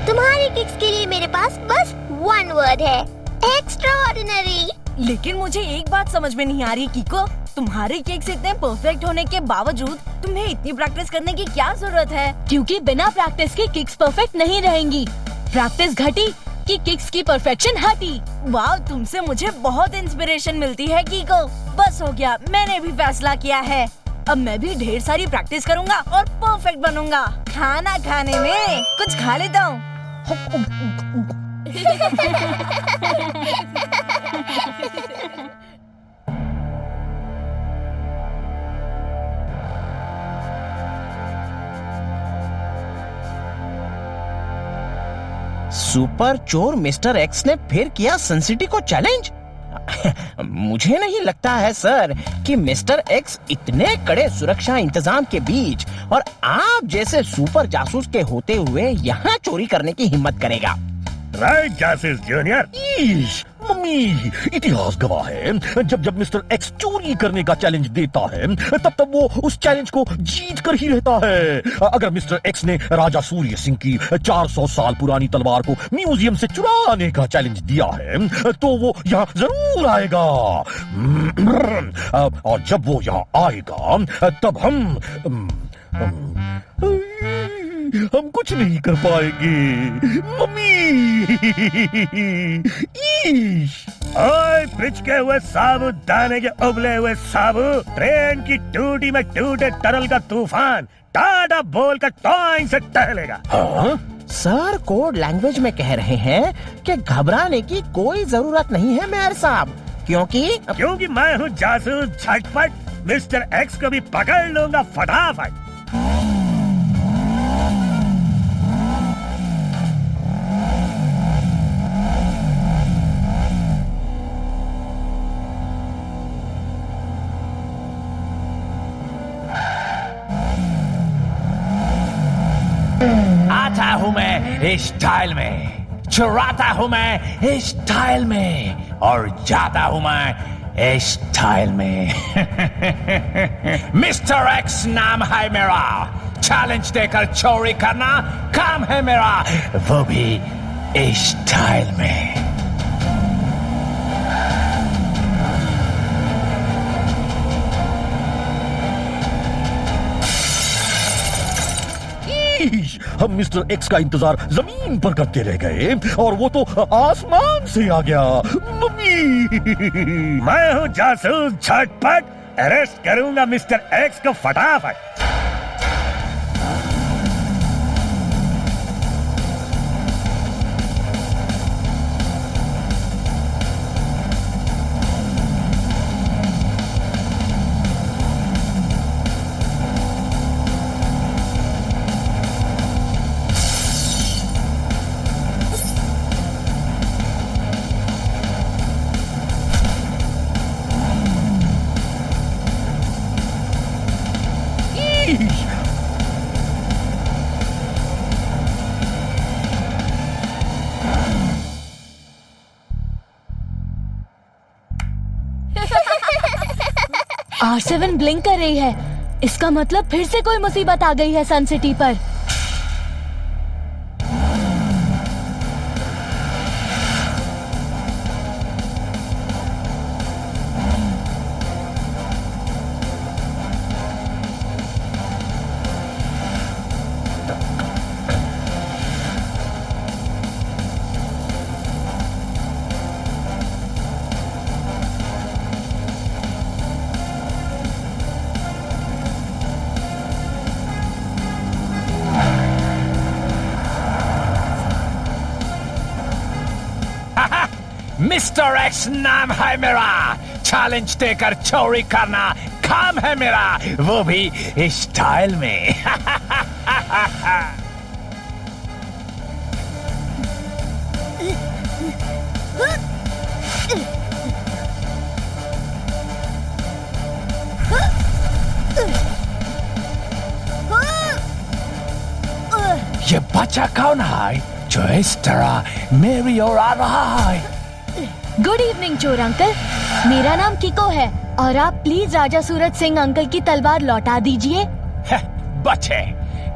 तुम्हारी किक्स के लिए मेरे पास बस वन वर्ड है, एक्स्ट्राऑर्डिनरी। लेकिन मुझे एक बात समझ में नहीं आ रही कीको, तुम्हारे किक्स इतने परफेक्ट होने के बावजूद तुम्हें इतनी प्रैक्टिस करने की क्या जरूरत है? क्योंकि बिना प्रैक्टिस के किक्स परफेक्ट नहीं रहेंगी। प्रैक्टिस घटी कि किक्स की परफेक्शन हटी। वाह, तुमसे मुझे बहुत इंस्पिरेशन मिलती है कीको। बस हो गया, मैंने भी फैसला किया है। अब मैं भी ढेर सारी प्रैक्टिस करूंगा और परफेक्ट बनूंगा। खाना खाने में कुछ खा लेता हूँ। सुपर चोर मिस्टर एक्स ने फिर किया सनसिटी को चैलेंज। मुझे नहीं लगता है सर कि मिस्टर एक्स इतने कड़े सुरक्षा इंतजाम के बीच और आप जैसे सुपर जासूस के होते हुए यहाँ चोरी करने की हिम्मत करेगा। राइट जासूस जूनियर। मम्मी, इतिहास गवाह है जब जब मिस्टर एक्स चोरी करने का चैलेंज देता है तब तब वो उस चैलेंज को जीत कर ही रहता है। अगर मिस्टर एक्स ने राजा सूर्य सिंह की 400 साल पुरानी तलवार को म्यूजियम से चुराने का चैलेंज दिया है तो वो यहाँ जरूर आएगा। और जब वो यहाँ आएगा तब हम कुछ नहीं कर पाएंगे मम्मी। ओए पिचके हुए साबुत दाने के उबले हुए साबुत, ट्रेन की टूटी में टूटे टनल का तूफान टाटा बोल कर टॉइंग से टहलेगा। हाँ? सर कोड लैंग्वेज में कह रहे हैं कि घबराने की कोई जरूरत नहीं है मेयर साहब, क्योंकि मैं हूँ जासूस झटपट। मिस्टर एक्स को भी पकड़ लूंगा फटाफट। आता हूँ मैं इस स्टाइल में, चुराता हूँ मैं इस स्टाइल में, और जाता हूँ मैं इस स्टाइल में। मिस्टर एक्स नाम है मेरा, चैलेंज देकर चोरी करना काम है मेरा, वो भी इस स्टाइल में। हम मिस्टर एक्स का इंतजार जमीन पर करते रह गए और वो तो आसमान से आ गया मम्मी। मैं हूँ जासूस झटपट, अरेस्ट करूंगा मिस्टर एक्स को फटाफट। R7 ब्लिंक कर रही है, इसका मतलब फिर से कोई मुसीबत आ गई है सन सिटी पर। मिस्टर एक्स नाम है मेरा, चैलेंज देकर चोरी करना काम है मेरा, वो भी इस स्टाइल में। ये बच्चा कौन है जो इस तरह मेरी ओर आ रहा है? गुड इवनिंग चोर अंकल, मेरा नाम किको है और आप please Raja Suraj Singh uncle की तलवार लौटा दीजिए। बच्चे,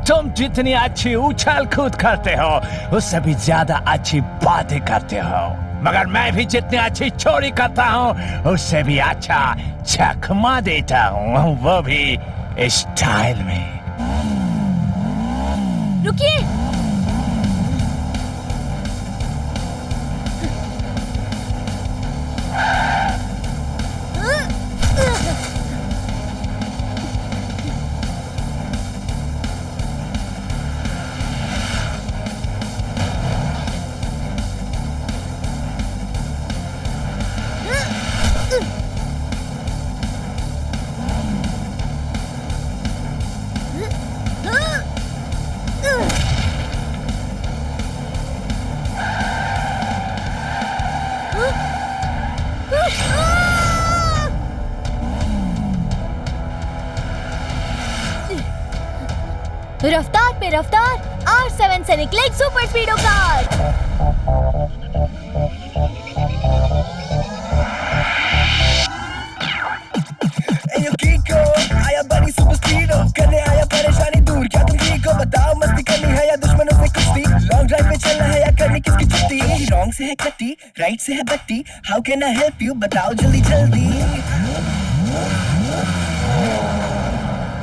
तुम जितनी अच्छी उछल कूद करते हो उससे भी ज्यादा अच्छी बातें करते हो, मगर मैं भी जितनी अच्छी चोरी करता हूँ उससे भी अच्छा चकमा देता हूँ, वो भी स्टाइल में। रुकिए, रफ्तार पे रफ्तार, R7 से निकले एक सुपर स्पीडो कार। आया बड़ी सुपर स्पीडो, करने आया परेशानी दूर, क्या तुम ठीक हो? बताओ मस्ती करनी है या दुश्मनों से कुश्ती? लॉन्ग ड्राइव पे चलना है या करनी किसकी छुट्टी? रॉन्ग से है कट्टी, राइट से है बट्टी, how can I help you? बताओ जल्दी जल्दी।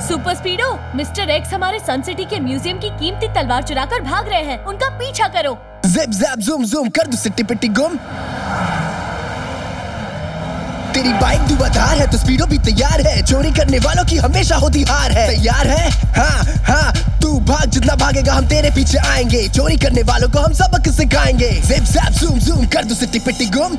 सुपर स्पीडो, मिस्टर एक्स हमारे सन सिटी के म्यूजियम की कीमती तलवार चुराकर भाग रहे हैं, उनका पीछा करो। जिप जैप जूम जूम कर दो सिट्टी पिट्टी गुम। तेरी बाइक धुआंधार है तो स्पीडो भी तैयार है, चोरी करने वालों की हमेशा होती हार है। तैयार है? हाँ हाँ, तू भाग, जितना भागेगा हम तेरे पीछे आएंगे, चोरी करने वालों को हम सबक सिखाएंगे। जिप जैप जूम जूम कर दो सिट्टी पिट्टी गुम।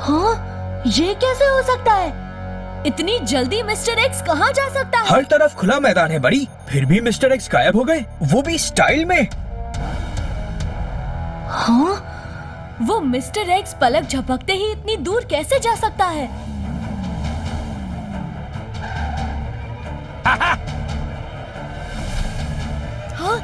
हाँ, ये कैसे हो सकता है? इतनी जल्दी मिस्टर एक्स कहाँ जा सकता है? हर तरफ खुला मैदान है बड़ी, फिर भी मिस्टर एक्स गायब हो गए, वो भी स्टाइल में। हाँ, वो मिस्टर एक्स पलक झपकते ही इतनी दूर कैसे जा सकता है? हाँ?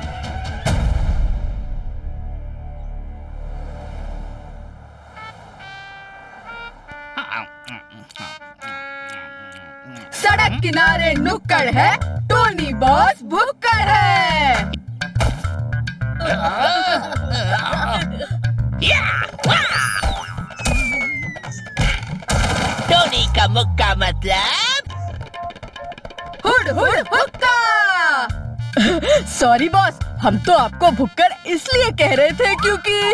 सड़क किनारे नुक्कड़ है, टोनी बॉस भुक्कड़ है। टोनी का मुक्का मतलब हुड हुड हुक्का। सॉरी बॉस, हम तो आपको भुक्कड़ इसलिए कह रहे थे क्योंकि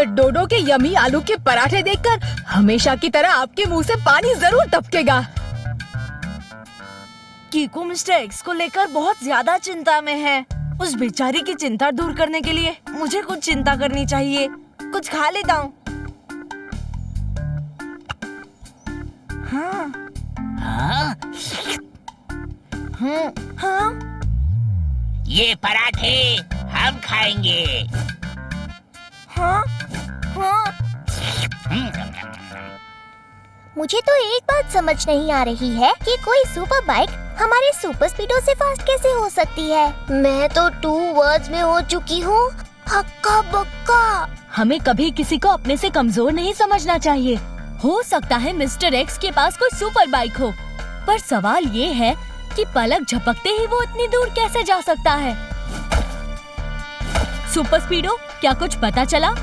डोडो के यमी आलू के पराठे देखकर हमेशा की तरह आपके मुंह से पानी जरूर टपकेगा। कीको मिस्टर एक्स को लेकर बहुत ज्यादा चिंता में है। उस बेचारी की चिंता दूर करने के लिए मुझे कुछ चिंता करनी चाहिए। कुछ खा लेता हूँ। हाँ। हाँ? हाँ? ये पराठे हम खाएंगे। हाँ? हाँ? मुझे तो एक बात समझ नहीं आ रही है कि कोई सुपर बाइक हमारे सुपर स्पीडो से फास्ट कैसे हो सकती है। मैं तो 2 वर्ड्स में हो चुकी हूँ, हक्का बक्का। हमें कभी किसी को अपने से कमजोर नहीं समझना चाहिए। हो सकता है मिस्टर एक्स के पास कोई सुपर बाइक हो, पर सवाल ये है कि पलक झपकते ही वो इतनी दूर कैसे जा सकता है। सुपर स्पीडो, क्या कुछ पता चला?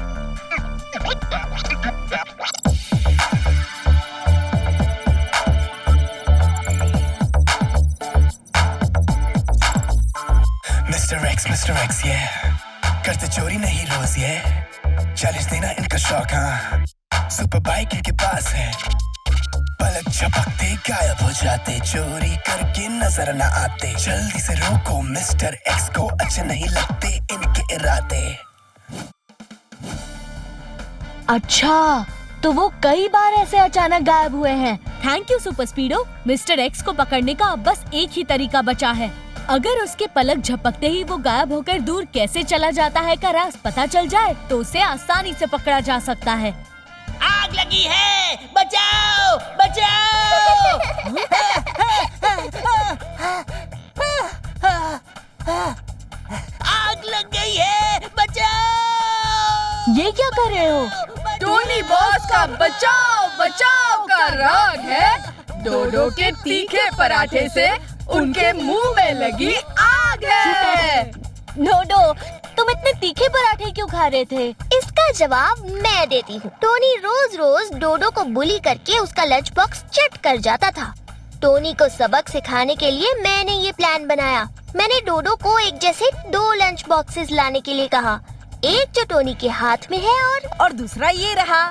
मिस्टर एक्स ये करते चोरी नहीं रोज ये चैलेंज देना इनका शौक हाँ सुपर बाइक इनके पास है पलक झपकते गायब हो जाते चोरी करके नजर न आते जल्दी से रोको मिस्टर एक्स को अच्छे नहीं लगते इनके इरादे। अच्छा, तो वो कई बार ऐसे अचानक गायब हुए हैं। Thank you super Speedo. Mr X को पकड़ने का अब बस एक ही तरीका बचा है। अगर उसके पलक झपकते ही वो गायब होकर दूर कैसे चला जाता है का राज पता चल जाए तो उसे आसानी से पकड़ा जा सकता है। आग लगी है, बचाओ बचाओ। आग लग गई है, बचाओ। ये क्या कर रहे हो? टोनी बॉस का बचाओ बचाओ का राग है। डोडो के तीखे पराठे से उनके मुंह में लगी आग है। डोडो, तुम इतने तीखे पराठे क्यों खा रहे थे? इसका जवाब मैं देती हूँ। टोनी रोज रोज डोडो को बुली करके उसका लंच बॉक्स चट कर जाता था। टोनी को सबक सिखाने के लिए मैंने ये प्लान बनाया। मैंने डोडो को एक जैसे 2 लंच बॉक्सेस लाने के लिए कहा, एक जो टोनी के हाथ में है और दूसरा ये रहा।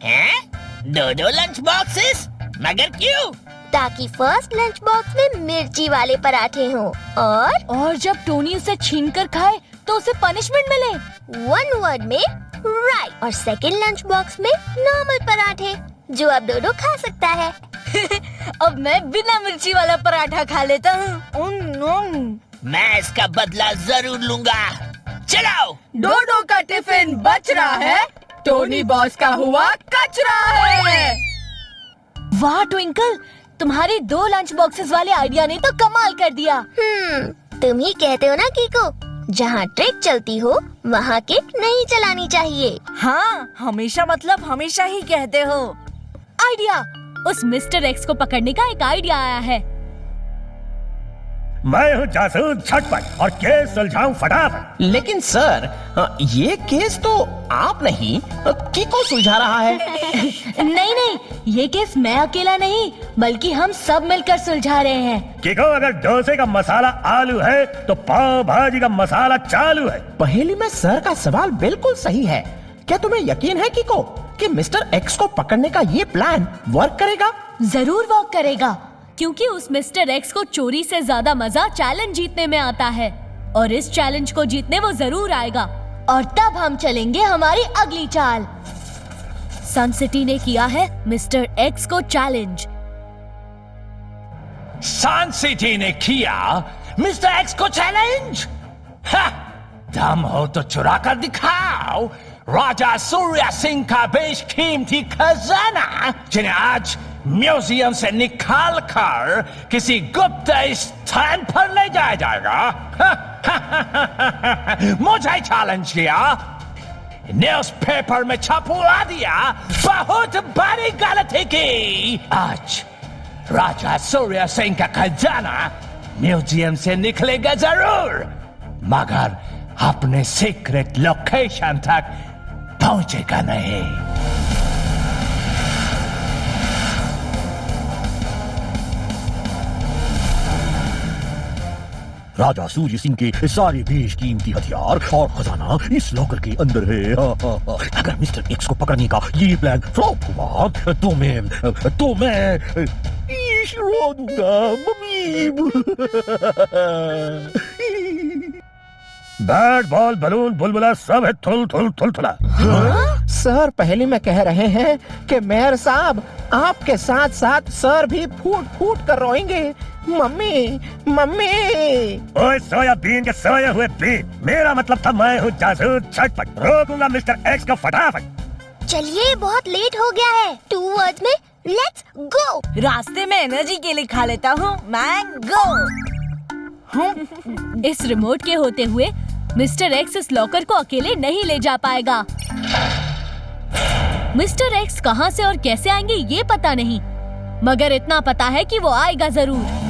हैं? 2 लंच बॉक्सेस? मगर क्यों? ताकि फर्स्ट लंच बॉक्स में मिर्ची वाले पराठे हों और जब टोनी उसे छीन कर खाए तो उसे पनिशमेंट मिले। 1 वर्ड में राइट। और सेकंड लंच बॉक्स में नॉर्मल पराठे जो अब डोडो खा सकता है। अब मैं बिना मिर्ची वाला पराठा खा लेता हूँ। मैं इसका बदला जरूर लूंगा। चलाओ। डोडो का टिफिन बच रहा है, टोनी बॉस का हुआ कचरा है। वाह ट्विंकल, तुम्हारी 2 लंच बॉक्सेस वाले आइडिया ने तो कमाल कर दिया। तुम ही कहते हो ना कीको, जहाँ ट्रिक चलती हो वहाँ किक नहीं चलानी चाहिए। हाँ, हमेशा मतलब हमेशा ही कहते हो। आइडिया, उस मिस्टर एक्स को पकड़ने का एक आइडिया आया है। मैं हूँ जासूस झटपट और केस सुलझाऊं फटाफट। लेकिन सर, ये केस तो आप नहीं कीको सुलझा रहा है। नहीं, ये केस मैं अकेला नहीं बल्कि हम सब मिलकर सुलझा रहे हैं। कीको, अगर डोसे का मसाला आलू है तो पाव भाजी का मसाला चालू है। पहेली में सर का सवाल बिल्कुल सही है। क्या तुम्हें यकीन है कीको कि मिस्टर एक्स को पकड़ने का ये प्लान वर्क करेगा? जरूर वर्क करेगा, क्योंकि उस मिस्टर एक्स को चोरी से ज्यादा मजा चैलेंज जीतने में आता है और इस चैलेंज को जीतने वो जरूर आएगा। और तब हम चलेंगे हमारी अगली चाल। सन सिटी ने किया है मिस्टर एक्स को चैलेंज। सन सिटी ने किया मिस्टर एक्स को चैलेंज? दम हो तो चुरा कर दिखाओ राजा सूर्य सिंह का बेशकीमती खजाना, जिन्हें आज म्यूजियम से निकाल कर किसी गुप्त स्थान पर ले जाया जाएगा। मुझे चैलेंज किया, न्यूज़पेपर में छपवा दिया, बहुत बड़ी गलती की। आज राजा सूर्य सिंह का खजाना म्यूजियम से निकलेगा जरूर, मगर अपने सीक्रेट लोकेशन तक पहुंचेगा नहीं। राजा सूर्य सिंह के सारे बेशकीमती हथियार और खजाना इस लॉकर के अंदर है। अगर मिस्टर एक्स को पकड़ने का ये प्लान फ्लॉप हुआ तो मैं रो दूंगा मम्मी। बैट बॉल बलून बुलबुला सब है थुल थुल थुल थुला। सर पहले में कह रहे हैं कि मेयर साहब आपके साथ साथ सर भी फूट फूट कर रोएंगे। Mummy mummy. ओए सोयाबीन के सोए हुए बीन, मेरा मतलब था मैं हूँ जासूस झटपट, रोकूंगा मिस्टर एक्स को फटाफट। चलिए बहुत लेट हो गया है। 2 वर्ड्स में लेट्स गो। रास्ते में एनर्जी के लिए खा लेता हूँ मैंगो। इस रिमोट के होते हुए मिस्टर एक्स इस लॉकर को अकेले नहीं ले जा पाएगा। मिस्टर एक्स कहां से और कैसे आएंगे ये पता नहीं, मगर इतना पता है कि वो आएगा जरूर।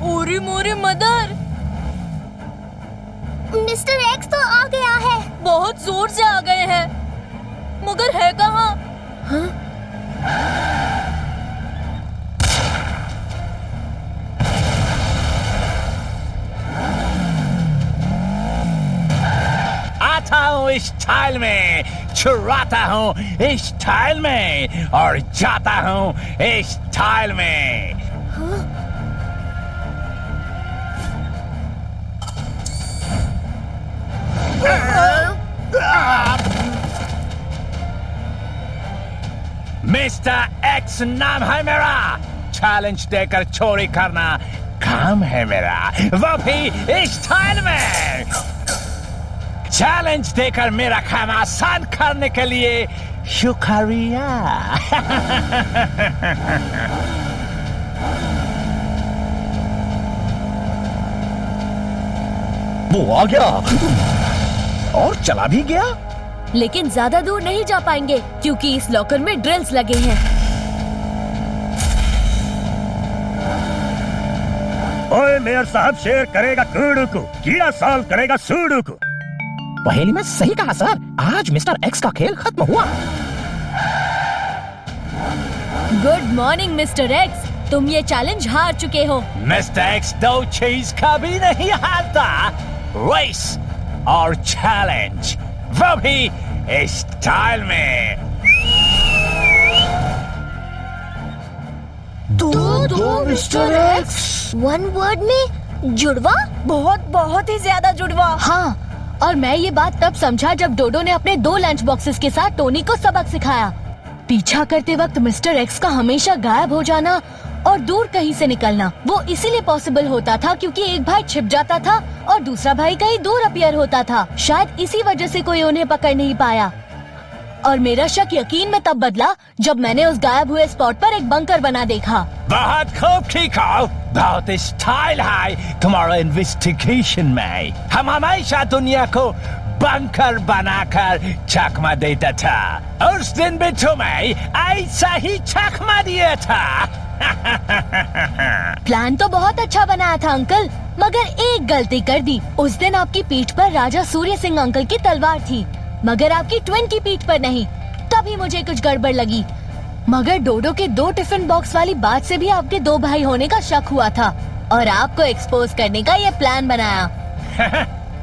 ओरी मोरी मदर, मिस्टर एक्स तो आ गया है। बहुत जोर से आ गए हैं, मगर है कहाँ? इस स्टाइल में, चुराता हूँ इस स्टाइल में और जाता हूँ इस स्टाइल में। मिस्टर एक्स नाम है मेरा, चैलेंज देकर चोरी करना काम है मेरा, वो भी इस स्टाइल में। चैलेंज देकर मेरा काम आसान करने के लिए शुक्रिया। वो आ गया और चला भी गया। लेकिन ज्यादा दूर नहीं जा पाएंगे क्योंकि इस लॉकर में ड्रिल्स लगे हैं। ओए मेयर साहब, शेर करेगा कूड़ू को, कीड़ा सॉल्व करेगा सूडू को। पहेली में सही कहा सर, आज मिस्टर एक्स का खेल खत्म हुआ। गुड मॉर्निंग मिस्टर एक्स, तुम ये चैलेंज हार चुके हो। मिस्टर एक्स दो चीज कभी नहीं हारता, रेस और चैलेंज, वो भी इस स्टाइल में। दो मिस्टर एक्स, वन वर्ड में जुड़वा। बहुत ही ज्यादा जुड़वा। हाँ, और मैं ये बात तब समझा जब डोडो ने अपने 2 लंच बॉक्सेस के साथ टोनी को सबक सिखाया। पीछा करते वक्त मिस्टर एक्स का हमेशा गायब हो जाना और दूर कहीं से निकलना, वो इसीलिए पॉसिबल होता था क्योंकि एक भाई छिप जाता था और दूसरा भाई कहीं दूर अपीयर होता था। शायद इसी वजह से कोई उन्हें पकड़ नहीं पाया। और मेरा शक यकीन में तब बदला जब मैंने उस गायब हुए स्पॉट पर एक बंकर बना देखा। बहुत खूब ठीक हो, बहुत स्टाइल है तुम्हारा इन्वेस्टिगेशन में। हम हमेशा दुनिया को बंकर बनाकर चकमा देता था, उस दिन भी तुम्हें ऐसा ही चकमा दिया था। प्लान तो बहुत अच्छा बनाया था अंकल, मगर एक गलती कर दी। उस दिन आपकी पीठ पर राजा सूर्य सिंह अंकल की तलवार थी, मगर आपकी ट्विन की पीठ पर नहीं। तभी मुझे कुछ गड़बड़ लगी। मगर डोडो के 2 टिफिन बॉक्स वाली बात से भी आपके 2 भाई होने का शक हुआ था और आपको एक्सपोज करने का ये प्लान बनाया।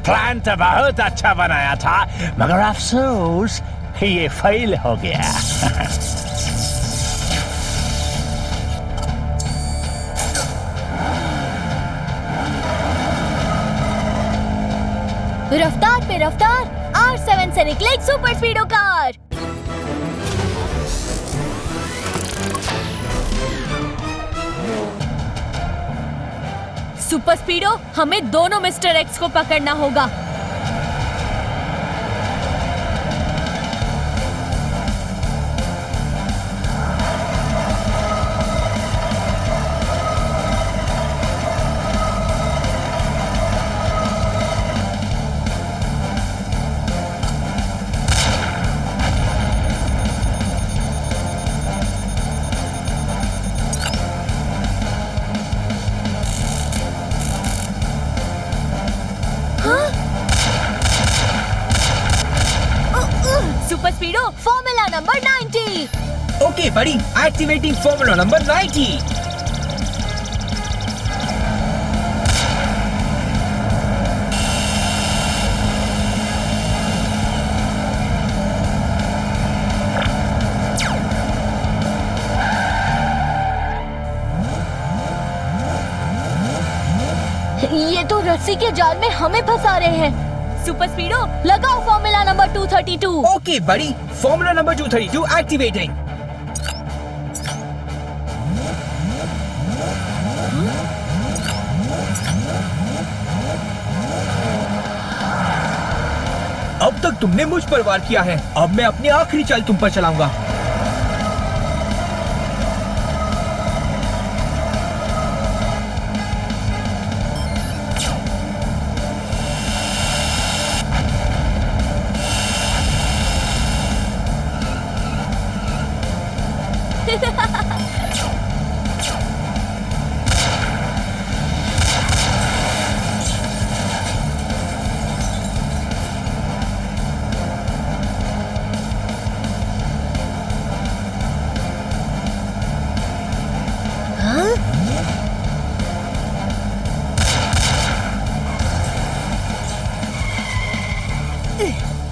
प्लान तो बहुत अच्छा बनाया था, मगर अफसोस ये फेल हो गया। रफ्तार पे रफ्तार, R7 से निकले एक सुपर स्पीडो कार। सुपर स्पीडो, हमें दोनों मिस्टर एक्स को पकड़ना होगा। Super स्पीडो, formula number 90। ओके बड़ी, एक्टिवेटिंग फॉर्मूला नंबर 90। ये तो रस्सी के जाल में हमें फंसा रहे हैं। सुपर स्पीडो, लगाओ फॉर्मूला नंबर 232। ओके बड़ी, फॉर्मूला नंबर 232 एक्टिवेटिंग। अब तक तुमने मुझ पर वार किया है, अब मैं अपनी आखिरी चाल तुम पर चलाऊंगा।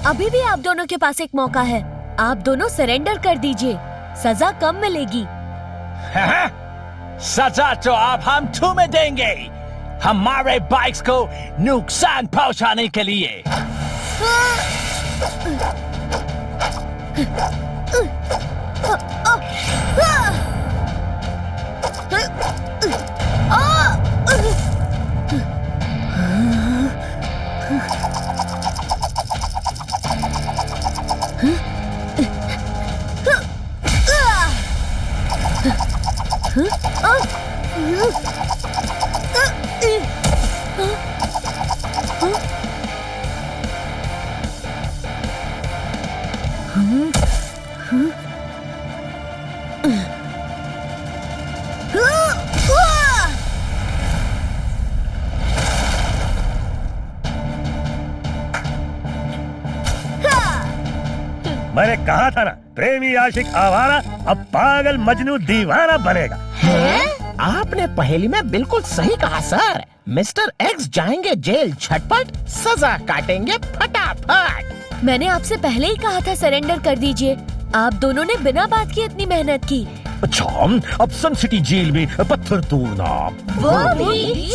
अभी भी आप दोनों के पास एक मौका है। आप दोनों सरेंडर कर दीजिए, सजा कम मिलेगी। सजा तो अब हम तुम्हें देंगे, हमारे बाइक्स को नुकसान पहुंचाने के लिए। मैंने कहा था ना, प्रेमी आशिक आवारा अब पागल मजनू दीवाना बनेगा। आपने पहेली में बिल्कुल सही कहा सर। मिस्टर एक्स जाएंगे जेल झटपट, सजा काटेंगे फटाफट। मैंने आपसे पहले ही कहा था सरेंडर कर दीजिए। आप दोनों ने बिना बात की इतनी मेहनत की। अच्छा, अब सन सिटी जेल में पत्थर तोड़ना वो भी